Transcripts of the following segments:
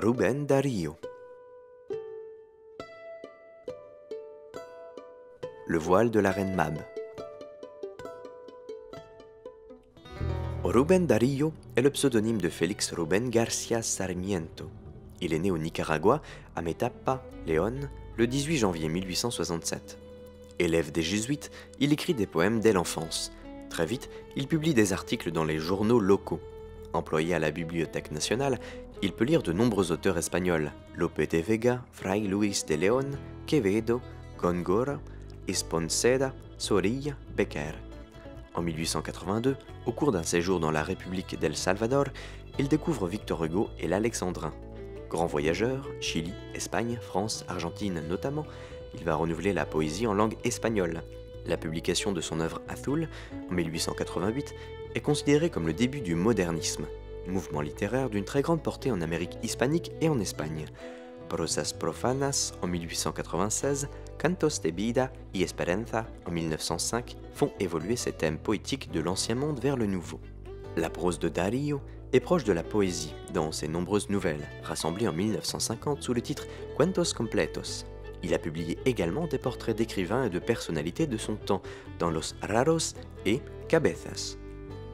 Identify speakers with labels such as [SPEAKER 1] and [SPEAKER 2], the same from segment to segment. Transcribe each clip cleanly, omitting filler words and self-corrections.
[SPEAKER 1] Rubén Darío. Le voile de la reine Mab. Rubén Darío est le pseudonyme de Félix Rubén García Sarmiento. Il est né au Nicaragua, à Metapa, Léon, le 18 janvier 1867. Élève des jésuites, il écrit des poèmes dès l'enfance. Très vite, il publie des articles dans les journaux locaux. Employé à la Bibliothèque nationale, il peut lire de nombreux auteurs espagnols, Lope de Vega, Fray Luis de León, Quevedo, Góngora, Espronceda, Zorrilla, Bécquer. En 1882, au cours d'un séjour dans la République d'El Salvador, il découvre Victor Hugo et l'Alexandrin. Grand voyageur, Chili, Espagne, France, Argentine notamment, il va renouveler la poésie en langue espagnole. La publication de son œuvre Azul, en 1888, est considérée comme le début du modernisme, mouvement littéraire d'une très grande portée en Amérique hispanique et en Espagne. Prosas profanas en 1896, Cantos de vida y esperanza en 1905 font évoluer ces thèmes poétiques de l'ancien monde vers le nouveau. La prose de Darío est proche de la poésie dans ses nombreuses nouvelles, rassemblées en 1950 sous le titre Cuentos completos. Il a publié également des portraits d'écrivains et de personnalités de son temps dans Los Raros et Cabezas.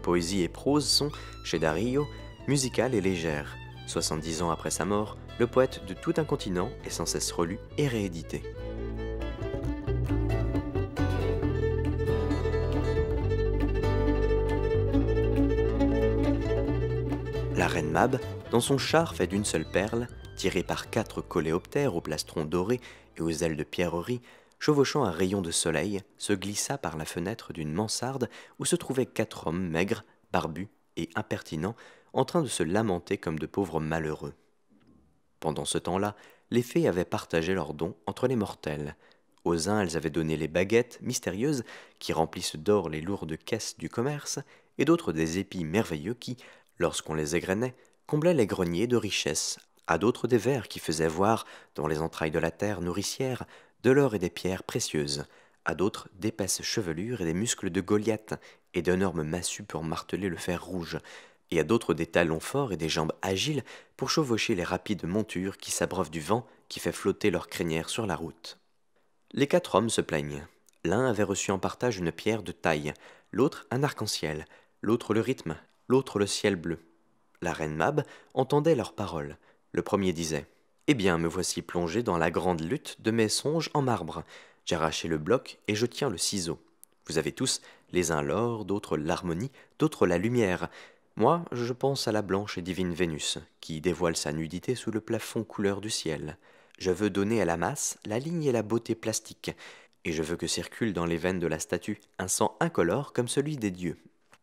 [SPEAKER 1] Poésie et prose sont, chez Darío, musicales et légères. 70 ans après sa mort, le poète de tout un continent est sans cesse relu et réédité. La reine Mab, dans son char fait d'une seule perle, tiré par 4 coléoptères aux plastrons dorés et aux ailes de pierreries, chevauchant un rayon de soleil, se glissa par la fenêtre d'une mansarde où se trouvaient 4 hommes maigres, barbus et impertinents, en train de se lamenter comme de pauvres malheureux. Pendant ce temps-là, les fées avaient partagé leurs dons entre les mortels. Aux uns, elles avaient donné les baguettes mystérieuses qui remplissent d'or les lourdes caisses du commerce, et d'autres des épis merveilleux qui, lorsqu'on les égrenait, comblaient les greniers de richesses, à d'autres des vers qui faisaient voir, dans les entrailles de la terre nourricière, de l'or et des pierres précieuses, à d'autres d'épaisses chevelures et des muscles de Goliath, et d'énormes massues pour marteler le fer rouge, et à d'autres des talons forts et des jambes agiles pour chevaucher les rapides montures qui s'abreuvent du vent qui fait flotter leurs crinières sur la route. Les 4 hommes se plaignent. L'un avait reçu en partage une pierre de taille, l'autre un arc-en-ciel, l'autre le rythme, l'autre le ciel bleu. La reine Mab entendait leurs paroles. Le premier disait « Eh bien, me voici plongé dans la grande lutte de mes songes en marbre. J'ai arraché le bloc et je tiens le ciseau. Vous avez tous, les uns l'or, d'autres l'harmonie, d'autres la lumière. Moi, je pense à la blanche et divine Vénus, qui dévoile sa nudité sous le plafond couleur du ciel. Je veux donner à la masse la ligne et la beauté plastique, et je veux que circule dans les veines de la statue un sang incolore comme celui des dieux.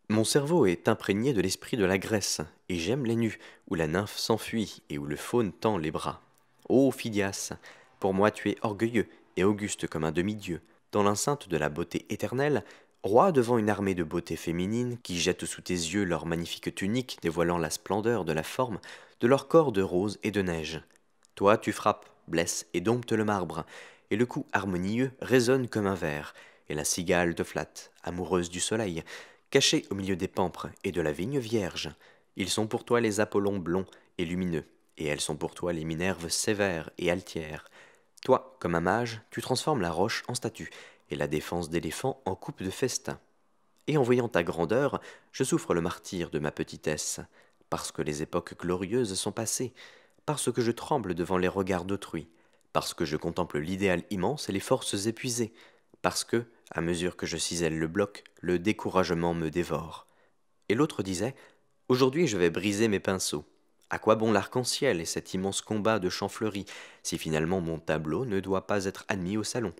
[SPEAKER 1] Mon cerveau est imprégné de l'esprit de la Grèce, et j'aime les nus, où la nymphe s'enfuit et où le faune tend les bras. Ô Phidias, pour moi tu es orgueilleux et auguste comme un demi-dieu, dans l'enceinte de la beauté éternelle, roi devant une armée de beauté féminine qui jette sous tes yeux leurs magnifiques tuniques dévoilant la splendeur de la forme de leur corps de rose et de neige. Toi tu frappes, blesses et domptes le marbre, et le coup harmonieux résonne comme un verre, et la cigale te flatte, amoureuse du soleil, cachée au milieu des pampres et de la vigne vierge. Ils sont pour toi les Apollons blonds et lumineux, et elles sont pour toi les Minerves sévères et altières. Toi, comme un mage, tu transformes la roche en statue, et la défense d'éléphant en coupe de festin. Et en voyant ta grandeur, je souffre le martyre de ma petitesse, parce que les époques glorieuses sont passées, parce que je tremble devant les regards d'autrui, parce que je contemple l'idéal immense et les forces épuisées, parce que, à mesure que je cisèle le bloc, le découragement me dévore. Et l'autre disait, « Aujourd'hui je vais briser mes pinceaux. À quoi bon l'arc-en-ciel et cet immense combat de champs fleuris, si finalement mon tableau ne doit pas être admis au salon?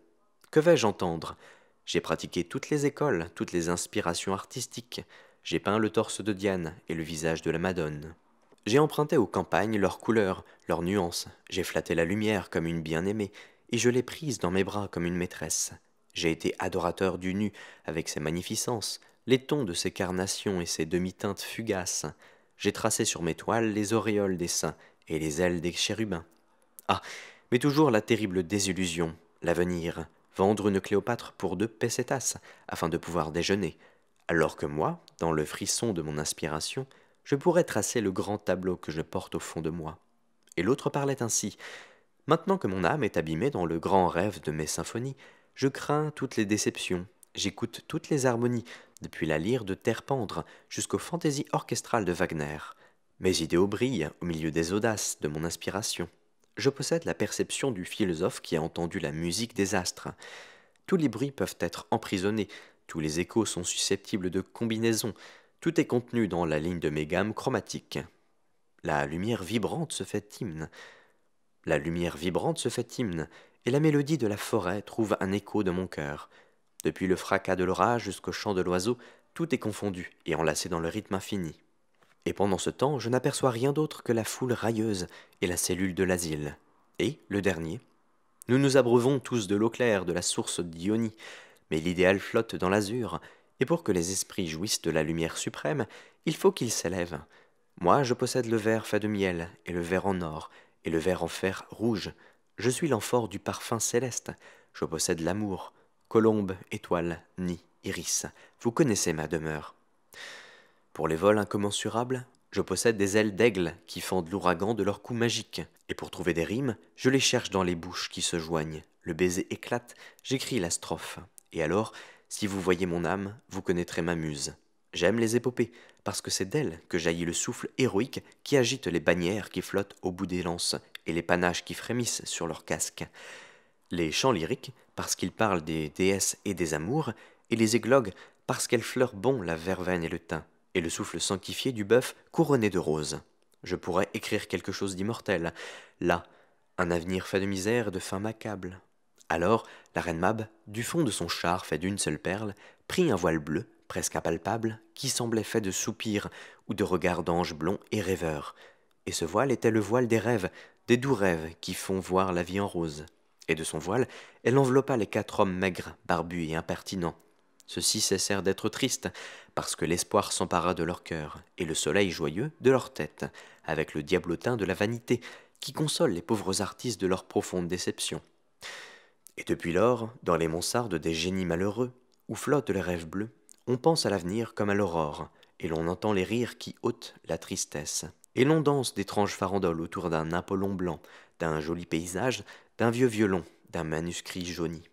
[SPEAKER 1] Que vais-je entendre? J'ai pratiqué toutes les écoles, toutes les inspirations artistiques. J'ai peint le torse de Diane et le visage de la Madone. J'ai emprunté aux campagnes leurs couleurs, leurs nuances. J'ai flatté la lumière comme une bien-aimée, et je l'ai prise dans mes bras comme une maîtresse. J'ai été adorateur du nu, avec ses magnificences, les tons de ses carnations et ses demi-teintes fugaces. J'ai tracé sur mes toiles les auréoles des saints et les ailes des chérubins. Ah, mais toujours la terrible désillusion, l'avenir, vendre une Cléopâtre pour 2 pesetas, afin de pouvoir déjeuner, alors que moi, dans le frisson de mon inspiration, je pourrais tracer le grand tableau que je porte au fond de moi. Et l'autre parlait ainsi. Maintenant que mon âme est abîmée dans le grand rêve de mes symphonies, je crains toutes les déceptions, j'écoute toutes les harmonies, depuis la lyre de Terpendre jusqu'aux fantaisies orchestrales de Wagner. Mes idéaux brillent au milieu des audaces de mon inspiration. Je possède la perception du philosophe qui a entendu la musique des astres. Tous les bruits peuvent être emprisonnés, tous les échos sont susceptibles de combinaisons, tout est contenu dans la ligne de mes gammes chromatiques. La lumière vibrante se fait hymne. La lumière vibrante se fait hymne, et la mélodie de la forêt trouve un écho de mon cœur. Depuis le fracas de l'orage jusqu'au chant de l'oiseau, tout est confondu et enlacé dans le rythme infini. Et pendant ce temps, je n'aperçois rien d'autre que la foule railleuse et la cellule de l'asile. Et, le dernier, nous nous abreuvons tous de l'eau claire de la source d'Ionie, mais l'idéal flotte dans l'azur, et pour que les esprits jouissent de la lumière suprême, il faut qu'ils s'élèvent. Moi, je possède le verre fait de miel, et le verre en or, et le verre en fer rouge. Je suis l'amphore du parfum céleste. Je possède l'amour. Colombe, étoile, nid, iris. Vous connaissez ma demeure. Pour les vols incommensurables, je possède des ailes d'aigle qui fendent l'ouragan de leurs coups magiques. Et pour trouver des rimes, je les cherche dans les bouches qui se joignent. Le baiser éclate, j'écris la strophe. Et alors, si vous voyez mon âme, vous connaîtrez ma muse. J'aime les épopées, parce que c'est d'elles que jaillit le souffle héroïque qui agite les bannières qui flottent au bout des lances et les panaches qui frémissent sur leurs casques. Les chants lyriques, parce qu'ils parlent des déesses et des amours, et les églogues, parce qu'elles fleurent bon la verveine et le thym, et le souffle sanctifié du bœuf couronné de roses. Je pourrais écrire quelque chose d'immortel, là, un avenir fait de misère et de faim macabre. Alors, la reine Mab, du fond de son char fait d'une seule perle, prit un voile bleu, presque impalpable, qui semblait fait de soupirs ou de regards d'anges blonds et rêveurs. Et ce voile était le voile des rêves, des doux rêves qui font voir la vie en rose. Et de son voile, elle enveloppa les 4 hommes maigres, barbus et impertinents. Ceux-ci cessèrent d'être tristes, parce que l'espoir s'empara de leur cœur, et le soleil joyeux de leur tête, avec le diablotin de la vanité, qui console les pauvres artistes de leur profonde déception. Et depuis lors, dans les mansardes des génies malheureux, où flottent les rêves bleus, on pense à l'avenir comme à l'aurore, et l'on entend les rires qui ôtent la tristesse. Et l'on danse d'étranges farandoles autour d'un Apollon blanc, d'un joli paysage, d'un vieux violon, d'un manuscrit jauni.